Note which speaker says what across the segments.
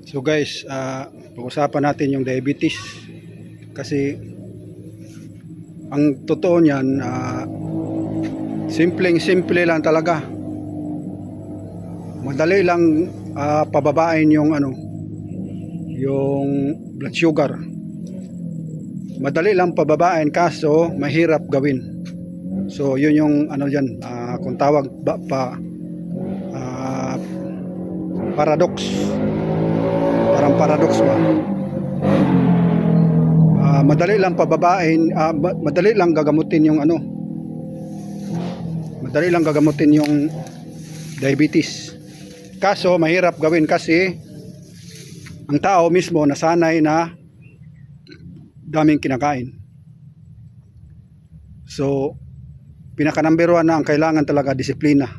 Speaker 1: So guys, pag-usapan natin yung diabetes. Kasi ang totoo niyan, simpleng-simple lang talaga. Madali lang pababain yung yung blood sugar. Madali lang pababain kaso mahirap gawin. So yun yung diyan, kung tawag paradox. Parang paradox ba? Madali lang pababain, madali lang gagamutin yung madali lang gagamutin yung diabetes. Kaso mahirap gawin kasi ang tao mismo nasanay na daming kinakain. So pinaka number 1 na ang kailangan talaga disiplina.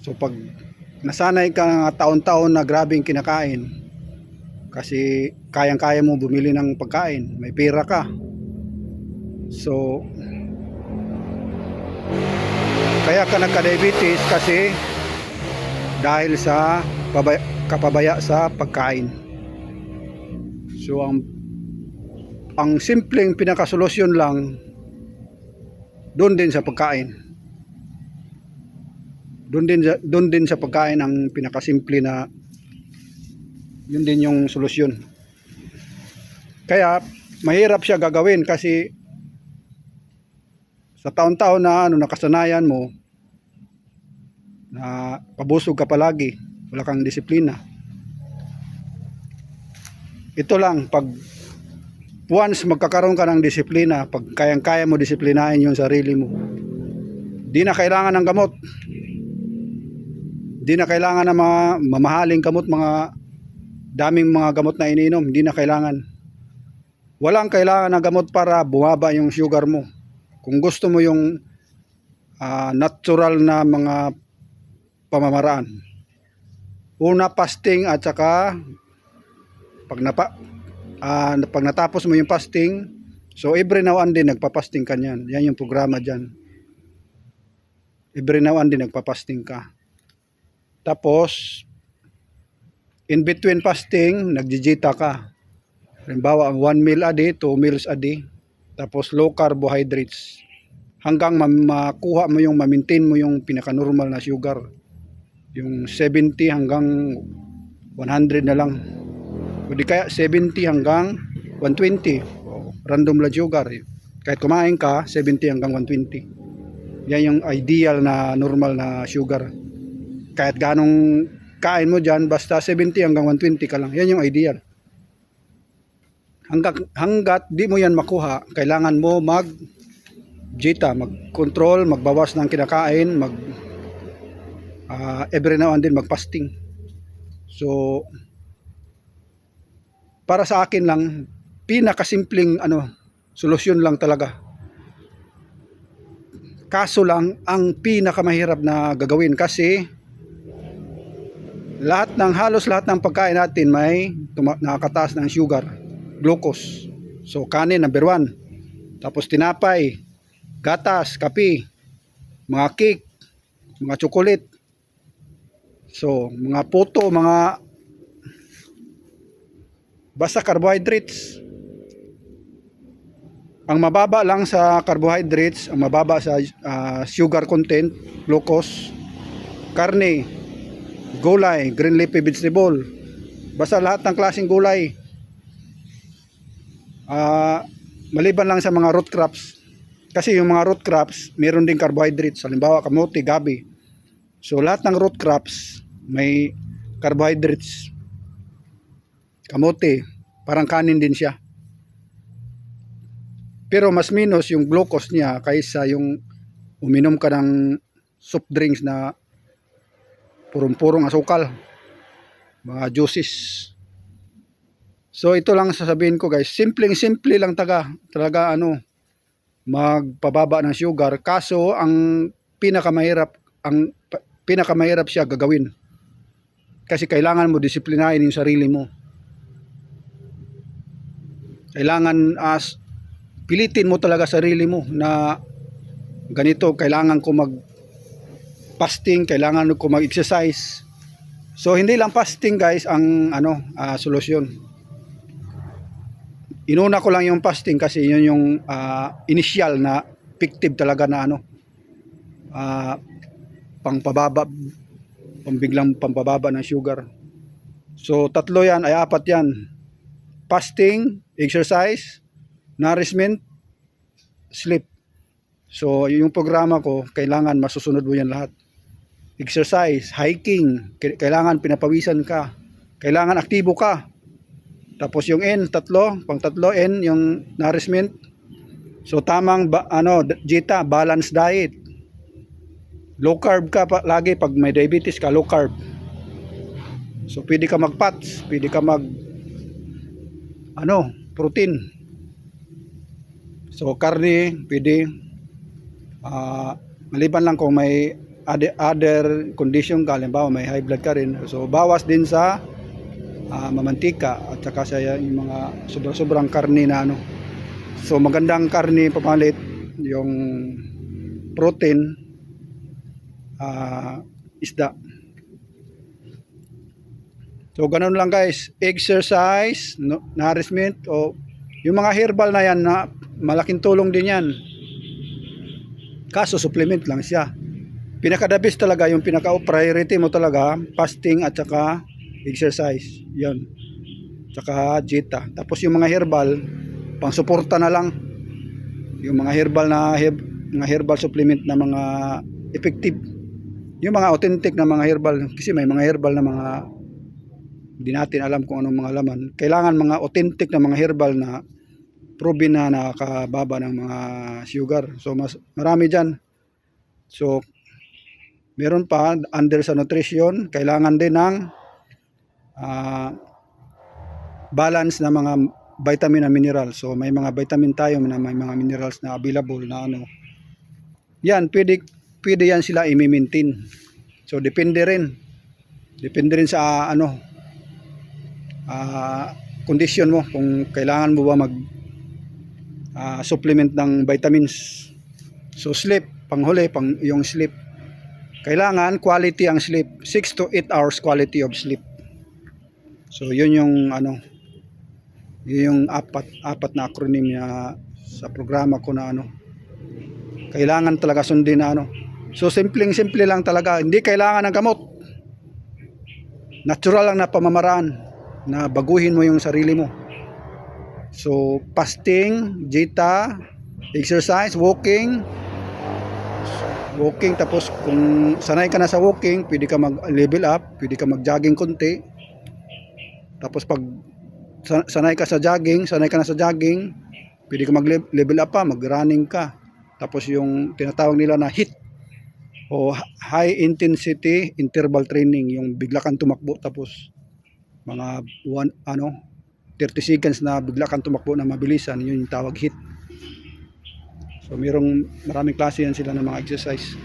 Speaker 1: So pag nasanay ka taon-taon na grabing kinakain, kasi kayang-kaya mo bumili ng pagkain, may pera ka, so kaya ka nagka-diabetes kasi dahil sa kapabaya sa pagkain. So ang simpleng pinakasolusyon lang doon din sa pagkain. Doon din sa pagkain ang pinakasimple na yun din yung solusyon. Kaya mahirap siya gagawin kasi sa taon-taon na nakasanayan mo na pabusog ka palagi, wala kang disiplina. Ito lang, pag once magkakaroon ka ng disiplina, pag kayang-kaya mo disiplinahin yung sarili mo, di na kailangan ng gamot. Di na kailangan ng mga mamahaling gamot, mga daming mga gamot na iniinom. Di na kailangan. Walang kailangan ng gamot para bumaba yung sugar mo. Kung gusto mo yung natural na mga pamamaraan. Una, fasting, at saka pag natapos mo yung fasting, so every now and then nagpa-fasting ka niyan. Yan yung programa dyan. Every now and then nagpa-fasting ka. Tapos in between fasting, nagjijita ka. Halimbawa, 1 meal a day, 2 meals a day. Tapos low carbohydrates. Hanggang makuha mo ma-maintain mo yung pinaka-normal na sugar. Yung 70 hanggang 100 na lang. O di kaya 70 hanggang 120. Random blood sugar. Kahit kumain ka, 70 hanggang 120. Yan yung ideal na normal na sugar. Kahit ganong kain mo dyan, basta 70 hanggang 120 ka lang. Yan yung ideal. Hanggat di mo yan makuha, kailangan mo mag-jita, mag-control, magbawas ng kinakain, every now and then mag-fasting. So para sa akin lang, pinakasimpleng solusyon lang talaga. Kaso lang, ang pinakamahirap na gagawin kasi halos lahat ng pagkain natin may nakakataas ng sugar, glucose. So kanin number 1. Tapos tinapay, gatas, kape, mga cake, mga chocolate. So mga puto, mga basta carbohydrates. Ang mababa lang sa carbohydrates, ang mababa sa sugar content, glucose, karne, gulay, green leafy vegetable, basta lahat ng klaseng gulay, maliban lang sa mga root crops, kasi yung mga root crops meron din carbohydrates. Halimbawa kamote, gabi. So lahat ng root crops may carbohydrates. Kamote, parang kanin din siya, pero mas minus yung glucose niya kaysa yung uminom ka ng soft drinks na purong-purong asukal, mga juices. So ito lang sasabihin ko guys, simpleng-simple lang talaga magpababa ng sugar. Kaso ang pinakamahirap siya gagawin. Kasi kailangan mo disiplinahin yung sarili mo. Kailangan pilitin mo talaga sarili mo na ganito, kailangan ko mag fasting, kailangan ko mag-exercise. So hindi lang fasting guys ang solusyon. Inuna ko lang yung fasting kasi yun yung initial na effective talaga na ah, pangpababa, pambiglang pampababa ng sugar. So tatlo yan ay apat yan. Fasting, exercise, nourishment, sleep. So yung programa ko, kailangan masusunod mo yan lahat. Exercise, hiking, kailangan pinapawisan ka. Kailangan aktibo ka. Tapos yung N, pang tatlo N, yung nourishment. So tamang Jita, balanced diet. Low carb ka lagi pag may diabetes ka, low carb. So pwede ka mag-fats, pwede ka protein. So karne, pwede. Maliban lang kung may other condition ka, halimbawa may high blood ka rin. So bawas din sa mamantika at saka sa yung mga sobrang karne na So magandang karne pamalit yung protein, isda. So ganun lang guys, exercise, nourishment, o yung mga herbal na yan na malaking tulong din yan. Kaso supplement lang siya. Pinaka-the best talaga, yung pinaka-priority mo talaga, fasting at saka exercise. Yan. Saka Jita. Tapos yung mga herbal, pang suporta na lang. Yung mga herbal supplement na mga effective. Yung mga authentic na mga herbal, kasi may mga herbal na mga hindi natin alam kung anong mga laman. Kailangan mga authentic na mga herbal na proven na nakakababa ng mga sugar. So marami dyan. So meron pa under sa nutrition, kailangan din ng balance na mga vitamin and mineral. So may mga vitamin tayo na may mga minerals na available na yan, pwede yan sila i-maintain. So depende rin sa condition mo, kung kailangan mo ba mag supplement ng vitamins. So sleep, panghuli, yung sleep. Kailangan quality ang sleep, 6 to 8 hours quality of sleep. So yun yung yun yung apat na acronym na sa programa ko na kailangan talaga sundin na So simple lang talaga, hindi kailangan ng gamot. Natural lang na pamamaraan na baguhin mo yung sarili mo. So fasting, Jita, exercise, walking, tapos kung sanay ka na sa walking, pwede ka mag-level up, pwede ka mag-jogging konti. Tapos pag sanay ka na sa jogging, pwede ka mag-level up pa, mag-running ka. Tapos yung tinatawag nila na HIIT o high intensity interval training, yung bigla kang tumakbo tapos mga 30 seconds na bigla kang tumakbo na mabilisan, yun yung tawag HIIT. So maraming klase yan sila ng mga exercise.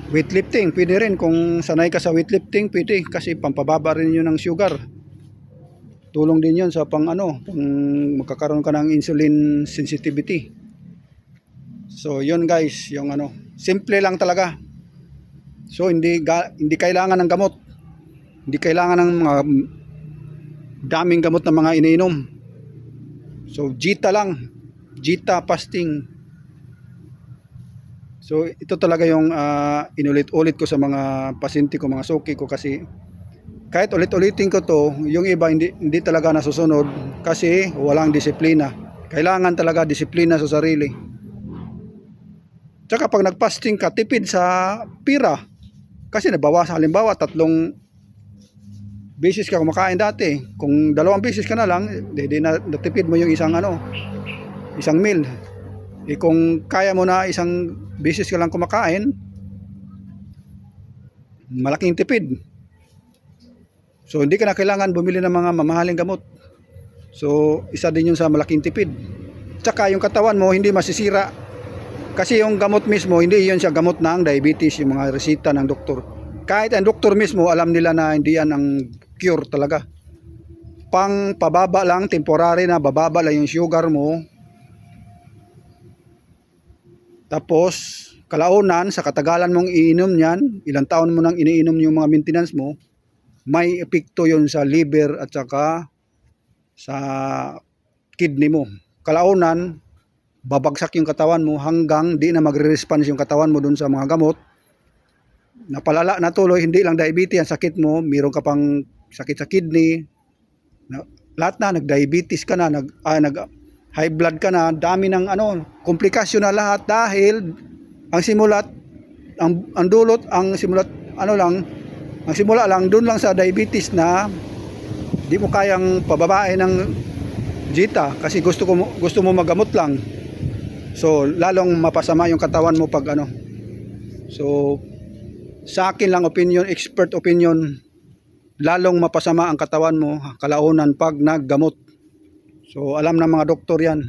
Speaker 1: Weightlifting, pwede rin. Kung sanay ka sa weightlifting, pwede. Kasi pampababa rin yun ng sugar. Tulong din yun sa kung magkakaroon ka ng insulin sensitivity. So yun guys, yung simple lang talaga. So hindi kailangan ng gamot. Hindi kailangan ng mga daming gamot na mga iniinom. So Jita lang. Jita, fasting. So ito talaga yung inulit-ulit ko sa mga pasyente ko, mga suki ko, kasi kahit ulit-ulitin ko to, yung iba hindi talaga nasusunod kasi walang disiplina. Kailangan talaga disiplina sa sarili. Tsaka pag nag-fasting ka, tipid sa pira. Kasi nabawasan, halimbawa 3 beses ka kumakain dati. Kung 2 beses ka na lang, natipid mo yung isang meal. Kung kaya mo na 1 beses ka lang kumakain, malaking tipid. So hindi ka na kailangan bumili ng mga mamahaling gamot. So isa din yun sa malaking tipid. Tsaka yung katawan mo hindi masisira. Kasi yung gamot mismo, hindi yun siya gamot ng diabetes, yung mga resita ng doktor. Kahit ang doktor mismo, alam nila na hindi yan ang cure talaga. Pang pababa lang, temporary na bababa lang yung sugar mo. Tapos kalaunan, sa katagalan mong iinom yan, ilang taon mo nang iniinom yung mga maintenance mo, may epekto yun sa liver at saka sa kidney mo. Kalaunan, babagsak yung katawan mo hanggang di na magre-response yung katawan mo dun sa mga gamot. Napalala na tuloy, hindi lang diabetes ang sakit mo, meron ka pang sakit sa kidney. Lahat na, nag-diabetes ka na, high blood ka na, dami ng komplikasyon na lahat dahil ang simulat, ang dulot, ang simulat, ang simula lang doon lang sa diabetes na di mo kayang pababain ng jita kasi gusto mo magamot lang. So lalong mapasama yung katawan mo pag So sa akin lang opinion, expert opinion, lalong mapasama ang katawan mo kalaunan pag naggamot. So alam ng mga doktor yan.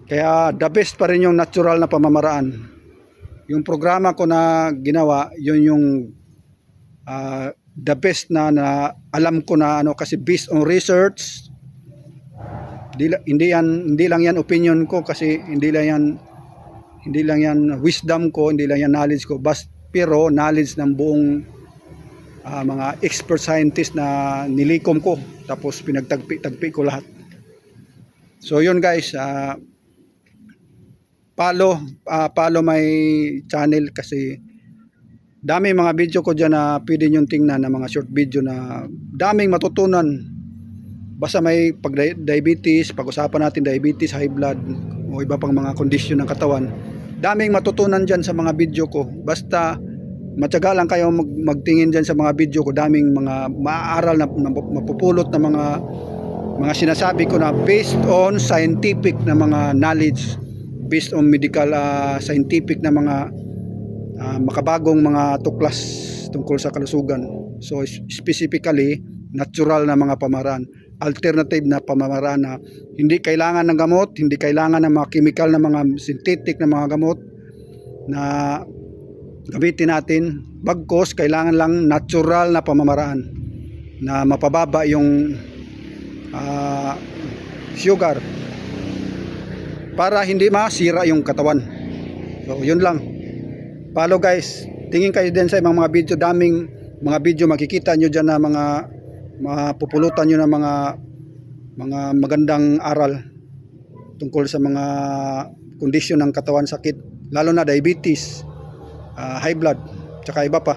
Speaker 1: Kaya the best pa rin yung natural na pamamaraan. Yung programa ko na ginawa, yun yung the best na alam ko na kasi based on research. Hindi lang yan opinion ko kasi hindi lang yan wisdom ko, hindi lang yan knowledge ko, pero knowledge ng buong mga expert scientist na nilikom ko tapos pinagtagpi ko lahat. So yun guys, follow my channel kasi daming mga video ko dyan na pwede nyo tingnan na mga short video na daming matutunan. Basta may diabetes, pag-usapan natin diabetes, high blood o iba pang mga kondisyon ng katawan. Daming matutunan dyan sa mga video ko. Basta matyaga lang kayo magtingin dyan sa mga video ko. Daming mga maaaral na mapupulot na mga sinasabi ko na based on scientific na mga knowledge, based on medical scientific na mga makabagong mga tuklas tungkol sa kalusugan. So specifically natural na mga pamamaraan, alternative na pamamaraan na hindi kailangan ng gamot, hindi kailangan ng mga chemical na mga synthetic na mga gamot na gamitin natin. Bagkos kailangan lang natural na pamamaraan na mapababa yung sugar para hindi masira yung katawan. So yun lang. Follow guys, tingin kayo din sa mga video, daming mga video makikita nyo dyan na mga pupulutan nyo na mga magandang aral tungkol sa mga kondisyon ng katawan, sakit, lalo na diabetes, high blood, tsaka iba pa.